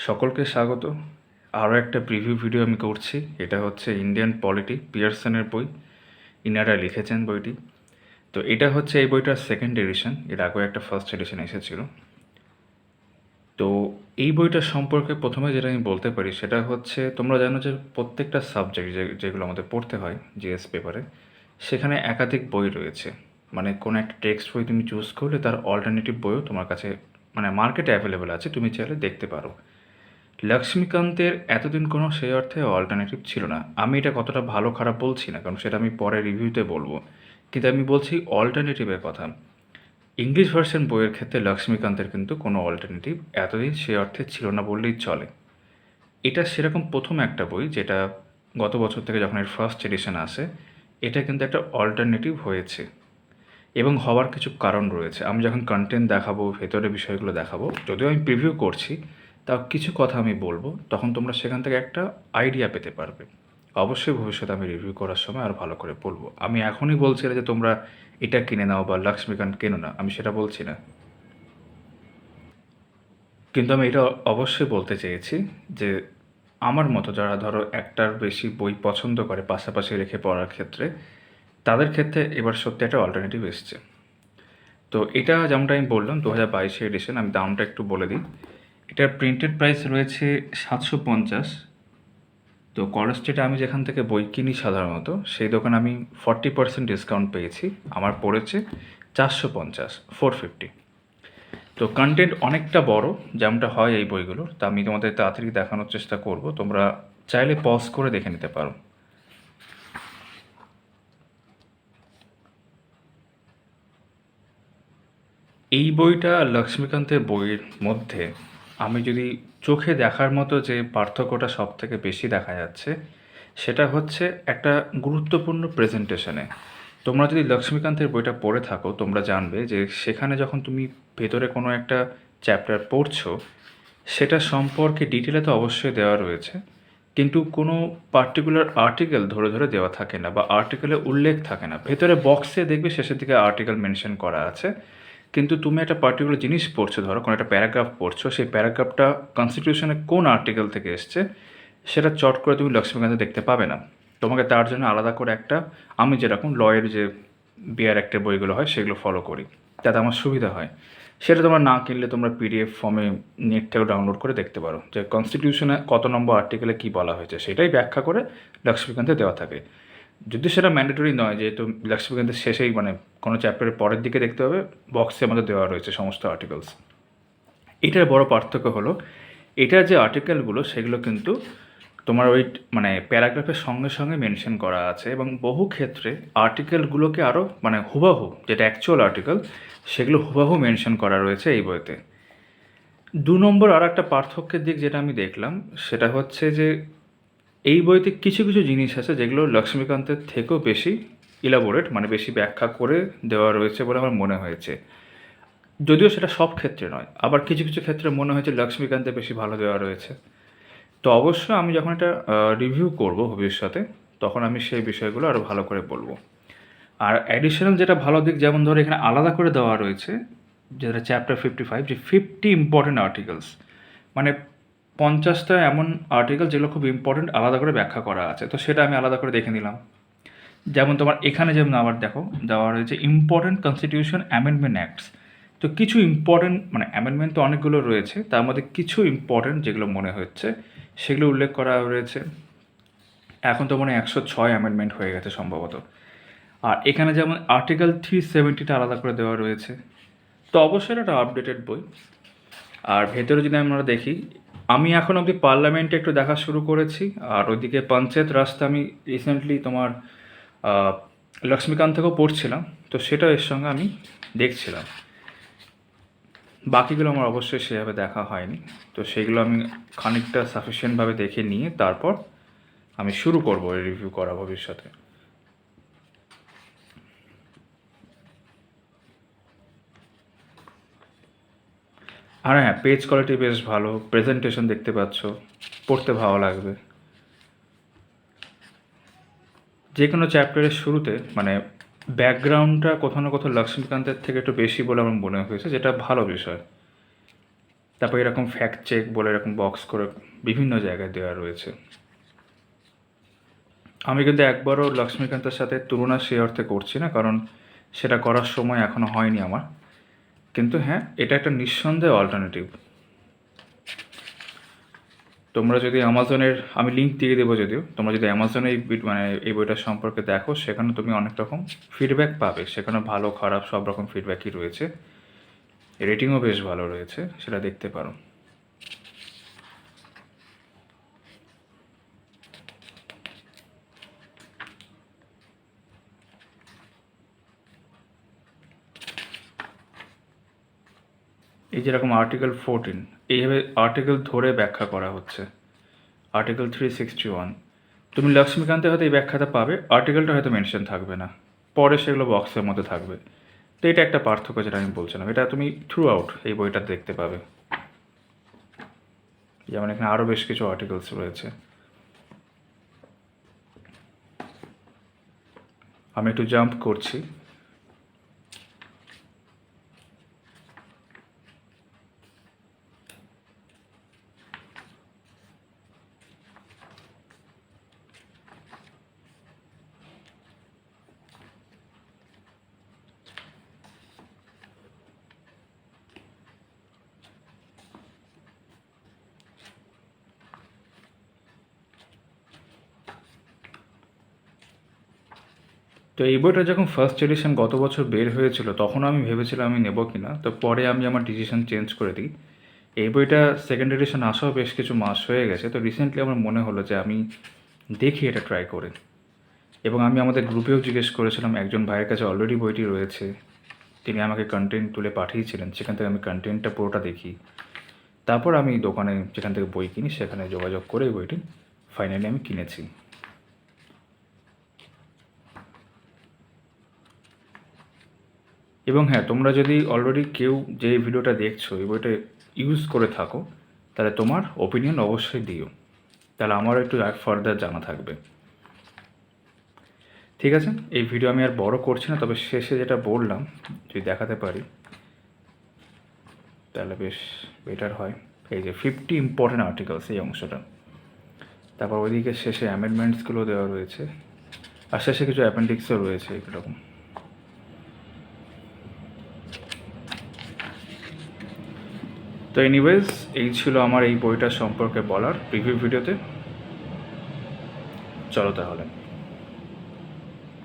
সকলকে স্বাগত। আরও একটা প্রিভিউ ভিডিও আমি করছি। এটা হচ্ছে ইন্ডিয়ান পলিটি, পিয়ারসনের বই। ইনারা লিখেছেন বইটি। তো এটা হচ্ছে এই বইটার সেকেন্ড এডিশন। এর আগেও একটা ফার্স্ট এডিশন এসেছিল। তো এই বইটার সম্পর্কে প্রথমে যেটা আমি বলতে পারি সেটা হচ্ছে, তোমরা জানো যে প্রত্যেকটা সাবজেক্ট যেগুলো আমাদের পড়তে হয় জিএস পেপারে, সেখানে একাধিক বই রয়েছে। মানে কোনো একটা টেক্সট বই তুমি চুজ করলে তার অল্টারনেটিভ বইও তোমার কাছে মানে মার্কেটে অ্যাভেলেবেল আছে, তুমি চাইলে দেখতে পারো। লক্ষ্মীকান্তের এতদিন কোনো সেই অর্থে অল্টারনেটিভ ছিল না। আমি এটা কতটা ভালো খারাপ বলছি না, কারণ সেটা আমি পরে রিভিউতে বলবো, কিন্তু আমি বলছি অল্টারনেটিভের কথা। ইংলিশ ভার্সন বইয়ের ক্ষেত্রে লক্ষ্মীকান্তের কিন্তু কোনো অল্টারনেটিভ এতদিন সে অর্থে ছিল না বললেই চলে। এটা সেরকম প্রথম একটা বই যেটা গত বছর থেকে যখন এর ফার্স্ট এডিশন আসে, এটা কিন্তু একটা অল্টারনেটিভ হয়েছে এবং হওয়ার কিছু কারণ রয়েছে। আমি যখন কন্টেন্ট দেখাবো, ভেতরে বিষয়গুলো দেখাবো, যদিও আমি প্রিভিউ করছি, তাও কিছু কথা আমি বলবো, তখন তোমরা সেখান থেকে একটা আইডিয়া পেতে পারবে। অবশ্যই ভবিষ্যতে আমি রিভিউ করার সময় আরও ভালো করে বলবো। আমি এখনই বলছি না যে তোমরা এটা কিনে নাও বা লক্ষ্মীকান্ত কেনো না, আমি সেটা বলছি না। কিন্তু আমি এটা অবশ্যই বলতে চেয়েছি যে আমার মতো যারা ধরো একটার বেশি বই পছন্দ করে পাশাপাশি রেখে পড়ার ক্ষেত্রে, তাদের ক্ষেত্রে এবার সত্যি একটা অল্টারনেটিভ এসছে। তো এটা যেমনটা আমি বললাম 2022 এডিশন। আমি দামটা একটু বলে দিই। এটার প্রিন্টেড প্রাইস রয়েছে 750। তো কলেজ স্ট্রিটে আমি যেখান থেকে বই কিনি সাধারণত, সেই দোকানে আমি 40% ডিসকাউন্ট পেয়েছি। আমার পড়েছে 450, 450। তো কন্টেন্ট অনেকটা বড়, যেমনটা হয় এই বইগুলোর। তা আমি তোমাদের তাড়াতাড়ি দেখানোর চেষ্টা করব, তোমরা চাইলে পজ করে দেখে নিতে পারো। এই বইটা লক্ষ্মীকান্তের বইয়ের মধ্যে আমি যদি চোখে দেখার মতো যে পার্থক্যটা সব থেকে বেশি দেখা যাচ্ছে, সেটা হচ্ছে একটা গুরুত্বপূর্ণ প্রেজেন্টেশনে। তোমরা যদি লক্ষ্মীকান্তের বইটা পড়ে থাকো, তোমরা জানবে যে সেখানে যখন তুমি ভেতরে কোনো একটা চ্যাপ্টার পড়ছো, সেটা সম্পর্কে ডিটেলে তো অবশ্যই দেওয়া রয়েছে, কিন্তু কোনো পার্টিকুলার আর্টিকেল ধরে ধরে দেওয়া থাকে না বা আর্টিকেলের উল্লেখ থাকে না। ভেতরে বক্সে দেখবে শেষের দিকে আর্টিকেল মেনশন করা আছে, কিন্তু তুমি একটা পার্টিকুলার জিনিস পড়ছো, ধরো কোনো একটা প্যারাগ্রাফ পড়ছো, সেই প্যারাগ্রাফটা কনস্টিটিউশনের কোন আর্টিকেল থেকে এসছে সেটা চট করে তুমি লক্ষ্মীকান্তে দেখতে পাবে না। তোমাকে তার জন্য আলাদা করে একটা, আমি যেরকম লয়ের যে বিআর অ্যাক্টের বইগুলো হয় সেগুলো ফলো করি, তাতে আমার সুবিধা হয়। সেটা তোমরা না কিনলে তোমরা পিডিএফ ফর্মে নেট থেকেও ডাউনলোড করে দেখতে পারো যে কনস্টিটিউশনে কত নম্বর আর্টিকেলে কী বলা হয়েছে, সেটাই ব্যাখ্যা করে লক্ষ্মীকান্তে দেওয়া থাকে। যদি সেটা ম্যান্ডেটরি নয় যে তো লক্ষ্মীকান্তের শেষেই মানে কোনো চ্যাপ্টারের পরের দিকে দেখতে হবে, বক্সে আমাদের দেওয়া রয়েছে সমস্ত আর্টিকেলস। এটার বড় পার্থক্য হলো, এটার যে আর্টিকেলগুলো সেগুলো কিন্তু তোমার ওই মানে প্যারাগ্রাফের সঙ্গে সঙ্গে মেনশন করা আছে, এবং বহু ক্ষেত্রে আর্টিকেলগুলোকে আরও মানে হুবাহু, যেটা অ্যাকচুয়াল আর্টিকেল সেগুলো হুবাহু মেনশন করা রয়েছে এই বইতে। 2 নম্বর আর একটা পার্থক্যের দিক যেটা আমি দেখলাম, সেটা হচ্ছে যে এই বইতে কিছু কিছু জিনিস আছে যেগুলো লক্ষ্মীকান্তের থেকেও বেশি ইলাবোরেট, মানে বেশি ব্যাখ্যা করে দেওয়া রয়েছে বলে আমার মনে হয়েছে। যদিও সেটা সব ক্ষেত্রে নয়, আবার কিছু কিছু ক্ষেত্রে মনে হয়েছে লক্ষ্মীকান্তে বেশি ভালো দেওয়া রয়েছে। তো অবশ্যই আমি যখন এটা রিভিউ করব ভবিষ্যতে, তখন আমি সেই বিষয়গুলো আরও ভালো করে বলবো। আর অ্যাডিশনাল যেটা ভালো দিক, যেমন ধরো এখানে আলাদা করে দেওয়া রয়েছে যেটা চ্যাপ্টার 55, যে 50 ইম্পর্টেন্ট আর্টিকেলস, মানে 50টা এমন আর্টিকেল যেগুলো খুব ইম্পর্টেন্ট আলাদা করে ব্যাখ্যা করা আছে। তো সেটা আমি আলাদা করে দেখে নিলাম। যেমন তোমার এখানে যেমন আবার দেখো দেওয়া রয়েছে ইম্পর্টেন্ট কনস্টিটিউশন অ্যামেন্ডমেন্ট অ্যাক্টস। তো কিছু ইম্পর্টেন্ট মানে অ্যামেন্ডমেন্ট তো অনেকগুলো রয়েছে, তার মধ্যে কিছু ইম্পর্টেন্ট যেগুলো মনে হচ্ছে সেগুলো উল্লেখ করা রয়েছে। এখন তো মনে হয় 106 অ্যামেন্ডমেন্ট হয়ে গেছে সম্ভবত। আর এখানে যেমন আর্টিকেল 370টা আলাদা করে দেওয়া রয়েছে। তো অবশ্যই একটা আপডেটেড বই। আর ভেতরে যদি আমরা দেখি, আমি এখন অবধি পার্লামেন্টে একটু দেখা শুরু করেছি, আর ওইদিকে পঞ্চায়েত রাস্তা আমি রিসেন্টলি তোমার লক্ষ্মীকান্ত থেকেও পড়ছিলাম, তো সেটা এর সঙ্গে আমি দেখছিলাম। বাকিগুলো আমার অবশ্যই সেভাবে দেখা হয়নি, তো সেগুলো আমি খানিকটা সাফিসিয়েন্টভাবে দেখে নিয়ে তারপর আমি শুরু করবো রিভিউ করা ভবিষ্যতে। আর হ্যাঁ, পেজ কোয়ালিটি বেশ ভালো, প্রেজেন্টেশন দেখতে পাচ্ছ, পড়তে ভালো লাগবে। যে কোনো চ্যাপ্টারের শুরুতে মানে ব্যাকগ্রাউন্ডটা কোথাও না কোথাও লক্ষ্মীকান্তের থেকে একটু বেশি বলে আমার মনে হয়েছে, যেটা ভালো বিষয়। তারপর এরকম ফ্যাক্ট চেক বলে এরকম বক্স করে বিভিন্ন জায়গায় দেওয়া রয়েছে। আমি কিন্তু একবারও লক্ষ্মীকান্তের সাথে তুলনা সেই অর্থে করছি না, কারণ সেটা করার সময় এখনও হয়নি আমার। কিন্তু হ্যাঁ, এটা একটা নিঃসন্দেহে অল্টারনেটিভ। তোমরা যদি অ্যামাজনের, আমি লিঙ্ক দিয়ে দেবো যদিও, তোমরা যদি অ্যামাজনে এই বইটার সম্পর্কে দেখো, সেখানে তুমি অনেক রকম ফিডব্যাক পাবে। সেখানে ভালো খারাপ সব রকম ফিডব্যাকই রয়েছে, রেটিংও বেশ ভালো রয়েছে, সেটা দেখতে পারো। এই যেরকম আর্টিকেল 14, এইভাবে আর্টিকেল ধরে ব্যাখ্যা করা হচ্ছে। আর্টিকেল 361, তুমি লক্ষ্মীকান্তে হয়তো এই ব্যাখ্যাটা পাবে, আর্টিকেলটা হয়তো মেনশন থাকবে না, পরে সেগুলো বক্সের মধ্যে থাকবে। তো এটা একটা পার্থক্য যেটা আমি বলছিলাম, এটা তুমি থ্রু আউট এই বইটা দেখতে পাবে। যেমন এখানে আরও বেশ কিছু আর্টিকেলস রয়েছে। আমি একটু জাম্প করছি। তো এই বইটা যখন ফার্স্ট এডিশন গত বছর বের হয়েছিল, তখন আমি ভেবেছিলাম আমি নেব কি না, তো পরে আমি আমার ডিসিশন চেঞ্জ করে দিই। এই বইটা সেকেন্ড এডিশন আসাও বেশ কিছু মাস হয়ে গেছে, তো রিসেন্টলি আমার মনে হলো যে আমি দেখি এটা ট্রাই করে। এবং আমি আমাদের গ্রুপেও জিজ্ঞেস করেছিলাম, একজন ভাইয়ের কাছে অলরেডি বইটি রয়েছে, তিনি আমাকে কন্টেন্ট তুলে পাঠিয়েছিলেন, সেখান থেকে আমি কন্টেন্টটা পুরোটা দেখি। তারপর আমি দোকানে যেখান থেকে বই কিনি সেখানে যোগাযোগ করে এই বইটি ফাইনালি আমি কিনেছি। এবং হ্যাঁ, তোমরা যদি অলরেডি কেউ যে ভিডিওটা দেখছো এই বইটা ইউজ করে থাকো, তাহলে তোমার ওপিনিয়ন অবশ্যই দিও, তাহলে আমারও একটু ফার্দার জানা থাকবে। ঠিক আছে, এই ভিডিও আমি আর বড় করছি না, তবে শেষে যেটা বললাম যদি দেখাতে পারি তাহলে বেশ বেটার হয়। এই যে 50 ইম্পর্টেন্ট আর্টিকেলস, এই অংশটা। তারপর ওইদিকে শেষে অ্যামেন্ডমেন্টসগুলো দেওয়া রয়েছে, আর শেষে কিছু অ্যাপেন্ডিক্সও রয়েছে এরকম। তো এনিওয়েজ, এই ছিল আমার এই বইটার সম্পর্কে বলার প্রিভিউ ভিডিওতে। চলো তাহলে।